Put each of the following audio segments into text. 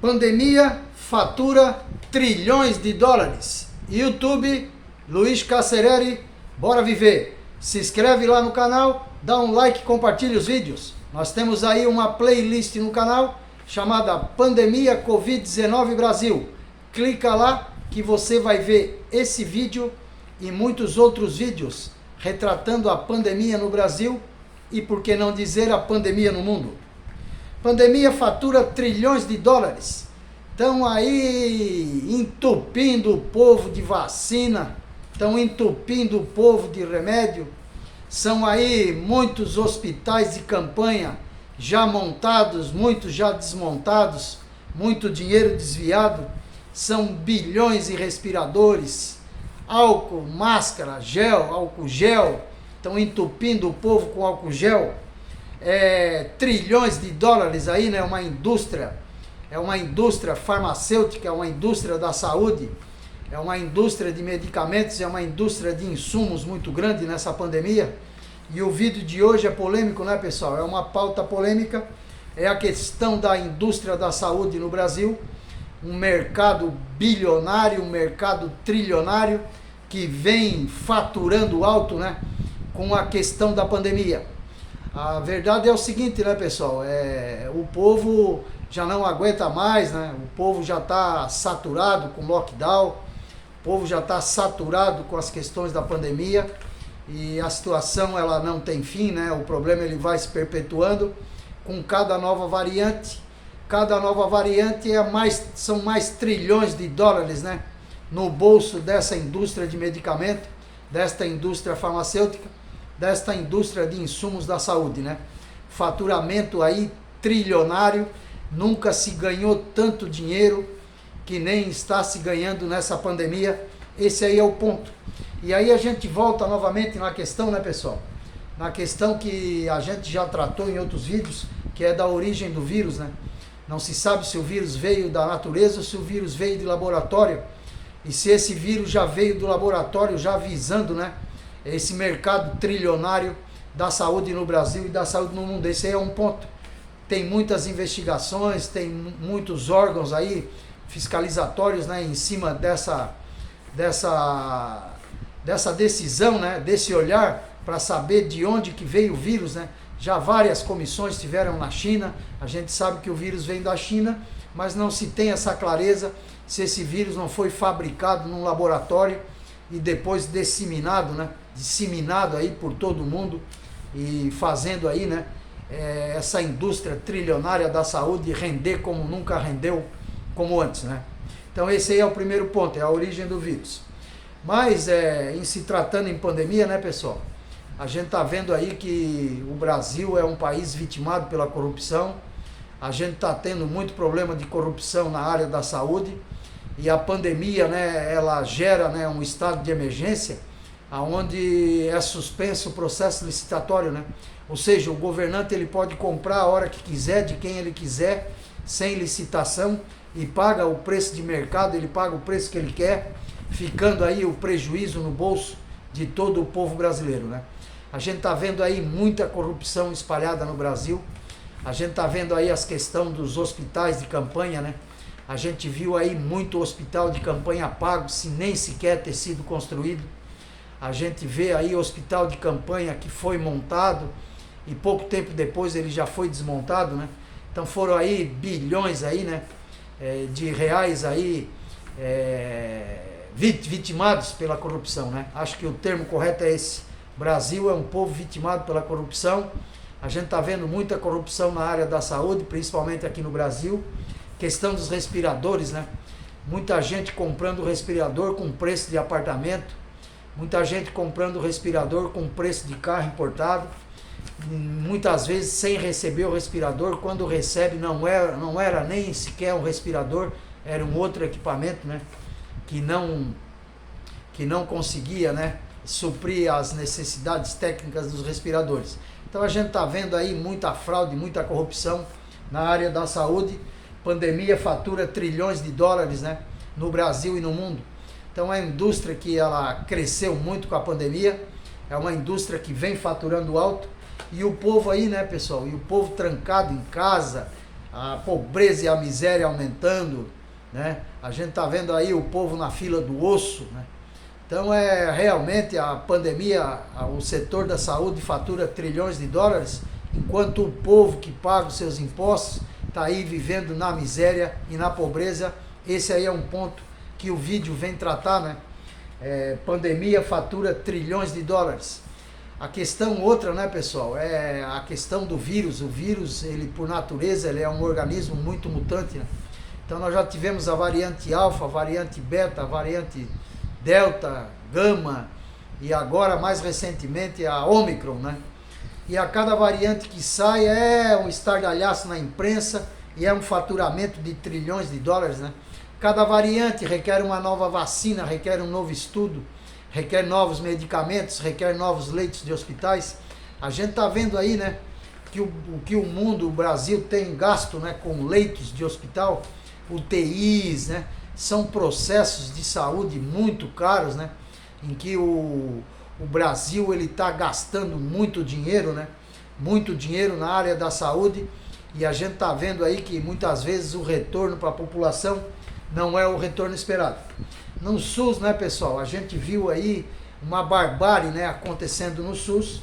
Pandemia fatura trilhões de dólares. YouTube, Luiz Cacereri, bora viver. Se inscreve lá no canal, dá um like, compartilha os vídeos. Nós temos aí uma playlist no canal chamada Pandemia Covid-19 Brasil. Clica lá que você vai ver esse vídeo e muitos outros vídeos retratando a pandemia no Brasil e, por que não dizer, a pandemia no mundo. Pandemia fatura trilhões de dólares. Estão aí entupindo o povo de vacina, estão entupindo o povo de remédio. São aí muitos hospitais de campanha já montados, muitos já desmontados, muito dinheiro desviado. São bilhões de respiradores, álcool, máscara, álcool gel. Estão entupindo o povo com álcool gel. Trilhões de dólares aí, né? Uma indústria farmacêutica, é uma indústria da saúde, é uma indústria de medicamentos, é uma indústria de insumos muito grande nessa pandemia. E o vídeo de hoje é polêmico, né, pessoal? É uma pauta polêmica, é a questão da indústria da saúde no Brasil, um mercado bilionário, um mercado trilionário que vem faturando alto, né, com a questão da pandemia. A verdade é o seguinte, né, pessoal? O povo já não aguenta mais, né? O povo já está saturado com lockdown, o povo já está saturado com as questões da pandemia e a situação ela não tem fim, né? O problema ele vai se perpetuando com cada nova variante. Cada nova variante são mais trilhões de dólares, né, no bolso dessa indústria de medicamento, desta indústria farmacêutica, desta indústria de insumos da saúde, né? Faturamento aí trilionário, nunca se ganhou tanto dinheiro que nem está se ganhando nessa pandemia. Esse aí é o ponto. E aí a gente volta novamente na questão, né, pessoal? Na questão que a gente já tratou em outros vídeos, que é da origem do vírus, né? Não se sabe se o vírus veio da natureza ou se o vírus veio de laboratório. E se esse vírus já veio do laboratório, já visando, né, esse mercado trilionário da saúde no Brasil e da saúde no mundo. Esse aí é um ponto. Tem muitas investigações, tem muitos órgãos aí fiscalizatórios, né, em cima dessa decisão, né, desse olhar para saber de onde que veio o vírus, né? Já várias comissões tiveram na China, a gente sabe que o vírus vem da China, mas não se tem essa clareza se esse vírus não foi fabricado num laboratório e depois disseminado, né, disseminado aí por todo o mundo e fazendo aí, né, essa indústria trilionária da saúde render como nunca rendeu como antes, né? Então esse aí é o primeiro ponto, é a origem do vírus. Mas em se tratando em pandemia, né, pessoal, a gente está vendo aí que o Brasil é um país vitimado pela corrupção. A gente está tendo muito problema de corrupção na área da saúde e a pandemia, né, ela gera, né, um estado de emergência onde é suspenso o processo licitatório, né? Ou seja, o governante ele pode comprar a hora que quiser, de quem ele quiser, sem licitação, e paga o preço de mercado, ele paga o preço que ele quer, ficando aí o prejuízo no bolso de todo o povo brasileiro, né? A gente está vendo aí muita corrupção espalhada no Brasil, a gente está vendo aí as questões dos hospitais de campanha, né? A gente viu aí muito hospital de campanha pago, sem nem sequer ter sido construído. A gente vê aí hospital de campanha que foi montado e pouco tempo depois ele já foi desmontado, né? Então foram aí bilhões aí, né, de reais aí vitimados pela corrupção, né? Acho que o termo correto é esse. Brasil é um povo vitimado pela corrupção. A gente está vendo muita corrupção na área da saúde, principalmente aqui no Brasil. Questão dos respiradores, né? Muita gente comprando respirador com preço de apartamento. Muita gente comprando respirador com preço de carro importado. Muitas vezes sem receber o respirador. Quando recebe não era nem sequer um respirador, era um outro equipamento, né? Que não conseguia, né, suprir as necessidades técnicas dos respiradores. Então a gente está vendo aí muita fraude, muita corrupção na área da saúde. Pandemia fatura trilhões de dólares, né, no Brasil e no mundo. Então é uma indústria que ela cresceu muito com a pandemia, é uma indústria que vem faturando alto, e o povo aí, né, pessoal, e o povo trancado em casa, a pobreza e a miséria aumentando, né? A gente está vendo aí o povo na fila do osso, né? Então realmente a pandemia, o setor da saúde fatura trilhões de dólares, enquanto o povo que paga os seus impostos está aí vivendo na miséria e na pobreza. Esse aí é um ponto que o vídeo vem tratar, né? Pandemia fatura trilhões de dólares. A questão outra, né, pessoal, é a questão do vírus. O vírus, ele por natureza, ele é um organismo muito mutante, né? Então nós já tivemos a variante alfa, a variante beta, a variante delta, gama e agora mais recentemente a Omicron, né? E a cada variante que sai é um estardalhaço na imprensa e é um faturamento de trilhões de dólares, né? Cada variante requer uma nova vacina, requer um novo estudo, requer novos medicamentos, requer novos leitos de hospitais. A gente está vendo aí, né, que o mundo, o Brasil tem gasto, né, com leitos de hospital, UTIs, né? São processos de saúde muito caros, né? Em que o Brasil ele está gastando muito dinheiro, né? Muito dinheiro na área da saúde, e a gente está vendo aí que muitas vezes o retorno para a população não é o retorno esperado. No SUS, né, pessoal, a gente viu aí uma barbárie, né, acontecendo no SUS.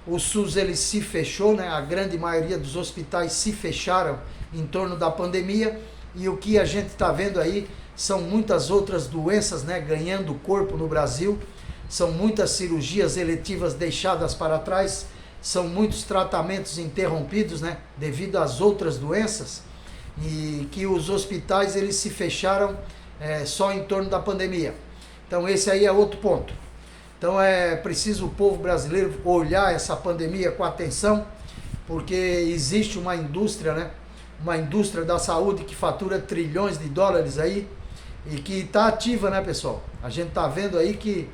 O SUS ele se fechou, né? A grande maioria dos hospitais se fecharam em torno da pandemia, e o que a gente está vendo aí são muitas outras doenças, né, ganhando corpo no Brasil. São muitas cirurgias eletivas deixadas para trás, são muitos tratamentos interrompidos, né, devido às outras doenças, e que os hospitais eles se fecharam só em torno da pandemia. Então esse aí é outro ponto. Então é preciso o povo brasileiro olhar essa pandemia com atenção, porque existe uma indústria, né, uma indústria da saúde que fatura trilhões de dólares aí, e que está ativa, né, pessoal? A gente está vendo aí que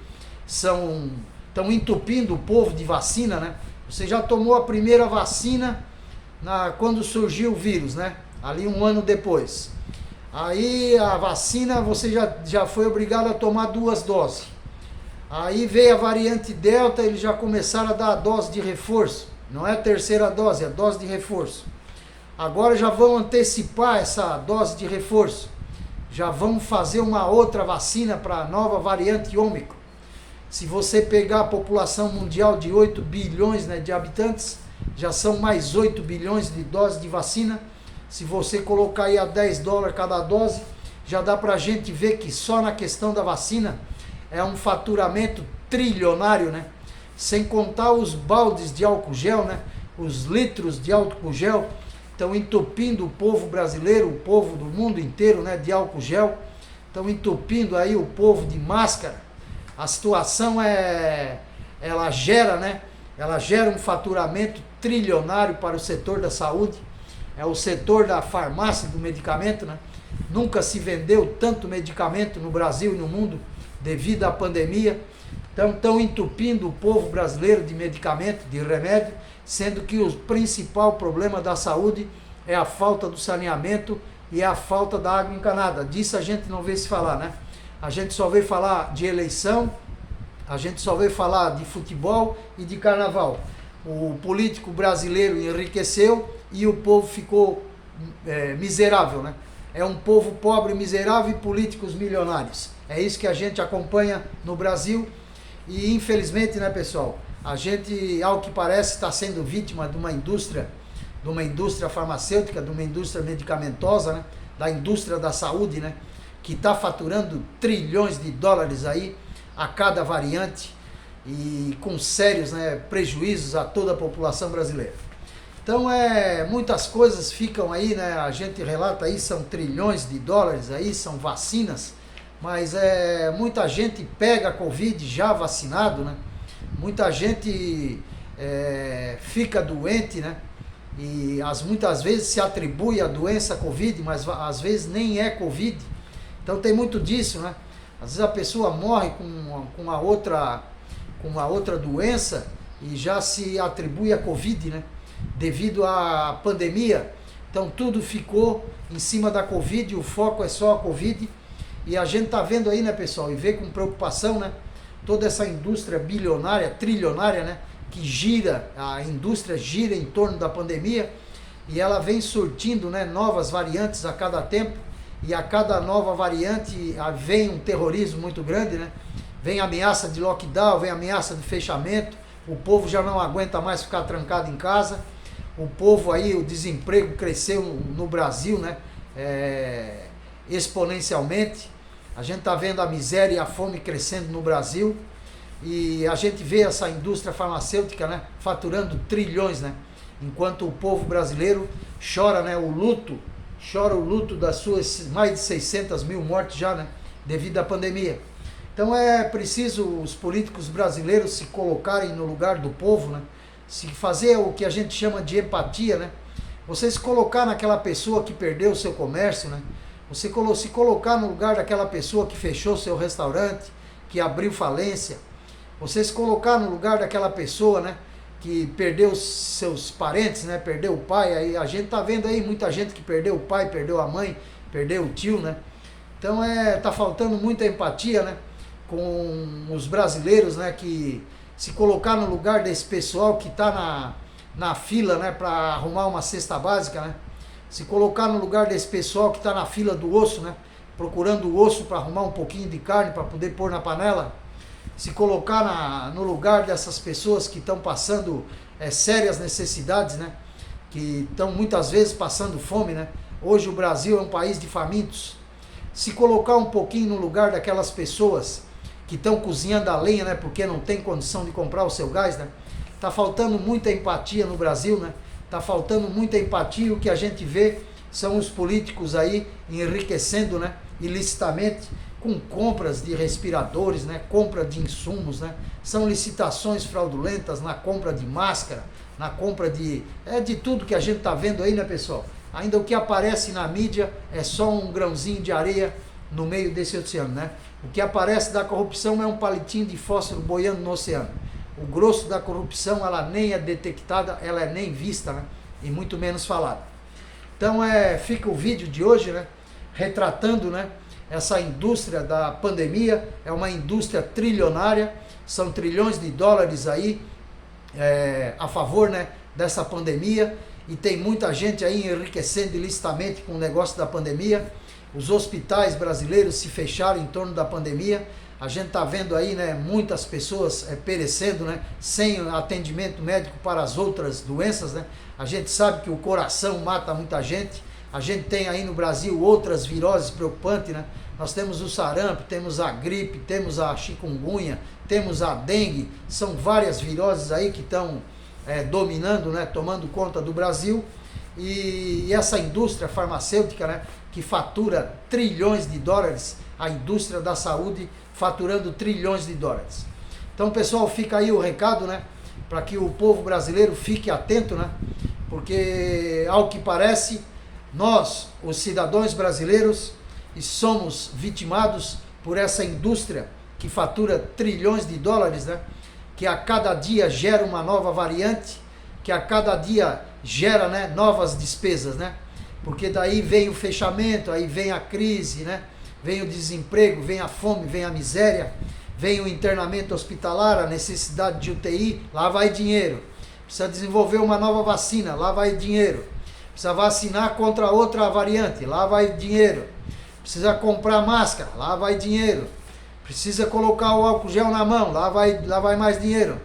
estão entupindo o povo de vacina, né? Você já tomou a primeira vacina quando surgiu o vírus, né? Ali um ano depois. Aí a vacina você já foi obrigado a tomar 2 doses. Aí veio a variante Delta, eles já começaram a dar a dose de reforço. Não é a terceira dose, é a dose de reforço. Agora já vão antecipar essa dose de reforço. Já vão fazer uma outra vacina para a nova variante Ômicron. Se você pegar a população mundial de 8 bilhões, né, de habitantes, já são mais 8 bilhões de doses de vacina. Se você colocar aí a $10 cada dose, já dá para a gente ver que só na questão da vacina é um faturamento trilionário, né? Sem contar os baldes de álcool gel, né? Os litros de álcool gel estão entupindo o povo brasileiro, o povo do mundo inteiro, né, de álcool gel. Estão entupindo aí o povo de máscara. A situação ela gera, né? Ela gera um faturamento trilionário para o setor da saúde. É o setor da farmácia, do medicamento, né? Nunca se vendeu tanto medicamento no Brasil e no mundo devido à pandemia. Então estão entupindo o povo brasileiro de medicamento, de remédio, sendo que o principal problema da saúde é a falta do saneamento e a falta da água encanada. Disso a gente não vê se falar, né? A gente só vê falar de eleição, a gente só vê falar de futebol e de carnaval. O político brasileiro enriqueceu e o povo ficou miserável, né? É um povo pobre, miserável, e políticos milionários. É isso que a gente acompanha no Brasil. E infelizmente, né, pessoal, a gente, ao que parece, está sendo vítima de uma indústria farmacêutica, de uma indústria medicamentosa, né, da indústria da saúde, né, que está faturando trilhões de dólares aí a cada variante, e com sérios, né, prejuízos a toda a população brasileira. Então muitas coisas ficam aí, né, a gente relata aí, são trilhões de dólares aí, são vacinas, mas muita gente pega a Covid já vacinado, né? Muita gente fica doente, né? E muitas vezes se atribui a doença Covid, mas às vezes nem é Covid. Então tem muito disso, né? Às vezes a pessoa morre com uma outra doença e já se atribui a Covid, né? Devido à pandemia. Então tudo ficou em cima da Covid, o foco é só a Covid. E a gente está vendo aí, né, pessoal, e vê com preocupação, né, toda essa indústria bilionária, trilionária, né, que gira, a indústria gira em torno da pandemia, e ela vem surtindo, né, novas variantes a cada tempo, e a cada nova variante vem um terrorismo muito grande, né? Vem ameaça de lockdown, vem ameaça de fechamento, o povo já não aguenta mais ficar trancado em casa, o povo aí, o desemprego cresceu no Brasil, né? Exponencialmente, a gente está vendo a miséria e a fome crescendo no Brasil, e a gente vê essa indústria farmacêutica, né, faturando trilhões, né? Enquanto o povo brasileiro chora, né, chora o luto das suas mais de 600 mil mortes já, né, devido à pandemia. Então é preciso os políticos brasileiros se colocarem no lugar do povo, né, se fazer o que a gente chama de empatia, né, você se colocar naquela pessoa que perdeu o seu comércio, né, você se colocar no lugar daquela pessoa que fechou seu restaurante, que abriu falência, você se colocar no lugar daquela pessoa, né, que perdeu seus parentes, né, perdeu o pai. Aí a gente tá vendo aí muita gente que perdeu o pai, perdeu a mãe, perdeu o tio, né? Então tá faltando muita empatia, né, com os brasileiros, né, que se colocar no lugar desse pessoal que tá na fila, né, para arrumar uma cesta básica, né? Se colocar no lugar desse pessoal que tá na fila do osso, né, procurando o osso para arrumar um pouquinho de carne para poder pôr na panela. Se colocar no lugar dessas pessoas que estão passando sérias necessidades, né? Que estão muitas vezes passando fome, né? Hoje o Brasil é um país de famintos. Se colocar um pouquinho no lugar daquelas pessoas que estão cozinhando a lenha, né? Porque não tem condição de comprar o seu gás, né? Tá faltando muita empatia no Brasil, né? Tá faltando muita empatia, e o que a gente vê são os políticos aí enriquecendo, né, ilicitamente, com compras de respiradores, né, compra de insumos, né, são licitações fraudulentas na compra de máscara, na compra de tudo que a gente está vendo aí, né, pessoal? Ainda o que aparece na mídia é só um grãozinho de areia no meio desse oceano, né? O que aparece da corrupção é um palitinho de fósforo boiando no oceano. O grosso da corrupção, ela nem é detectada, ela é nem vista, né, e muito menos falada. Então fica o vídeo de hoje, né, retratando, né, essa indústria da pandemia. É uma indústria trilionária, são trilhões de dólares aí a favor, né, dessa pandemia, e tem muita gente aí enriquecendo ilicitamente com o negócio da pandemia. Os hospitais brasileiros se fecharam em torno da pandemia. A gente está vendo aí, né, muitas pessoas perecendo, né, sem atendimento médico para as outras doenças, né? A gente sabe que o coração mata muita gente. A gente tem aí no Brasil outras viroses preocupantes, né? Nós temos o sarampo, temos a gripe, temos a chikungunya, temos a dengue. São várias viroses aí que estão dominando, né, tomando conta do Brasil. E essa indústria farmacêutica, né, que fatura trilhões de dólares, a indústria da saúde faturando trilhões de dólares. Então, pessoal, fica aí o recado, né, para que o povo brasileiro fique atento, né, porque, ao que parece, nós, os cidadãos brasileiros, somos vitimados por essa indústria que fatura trilhões de dólares, né, que a cada dia gera uma nova variante, que a cada dia gera, né, novas despesas, né, porque daí vem o fechamento, aí vem a crise, né, vem o desemprego, vem a fome, vem a miséria, vem o internamento hospitalar, a necessidade de UTI, lá vai dinheiro. Precisa desenvolver uma nova vacina, lá vai dinheiro. Precisa vacinar contra outra variante, lá vai dinheiro. Precisa comprar máscara, lá vai dinheiro. Precisa colocar o álcool gel na mão, lá vai mais dinheiro.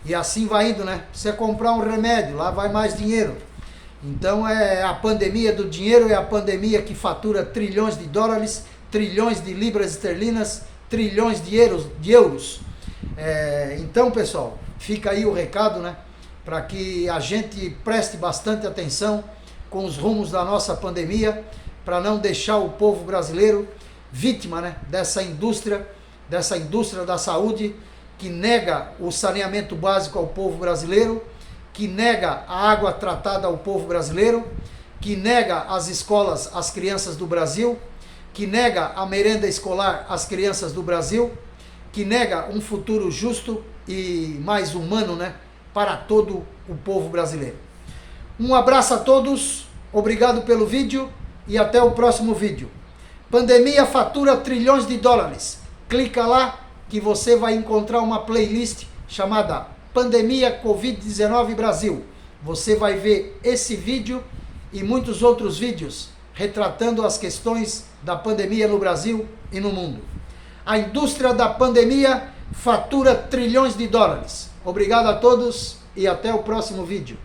E assim vai indo, né? Precisa comprar um remédio, lá vai mais dinheiro. Então a pandemia do dinheiro, é a pandemia que fatura trilhões de dólares, trilhões de libras esterlinas, trilhões de euros. Então, pessoal, fica aí o recado, né, para que a gente preste bastante atenção com os rumos da nossa pandemia, para não deixar o povo brasileiro vítima, né, dessa indústria da saúde, que nega o saneamento básico ao povo brasileiro, que nega a água tratada ao povo brasileiro, que nega as escolas às crianças do Brasil, que nega a merenda escolar às crianças do Brasil, que nega um futuro justo e mais humano, né, para todo o povo brasileiro. Um abraço a todos, obrigado pelo vídeo e até o próximo vídeo. Pandemia fatura trilhões de dólares. Clica lá que você vai encontrar uma playlist chamada Pandemia Covid-19 Brasil. você vai ver esse vídeo e muitos outros vídeos retratando as questões da pandemia no Brasil e no mundo. A indústria da pandemia fatura trilhões de dólares. Obrigado a todos e até o próximo vídeo.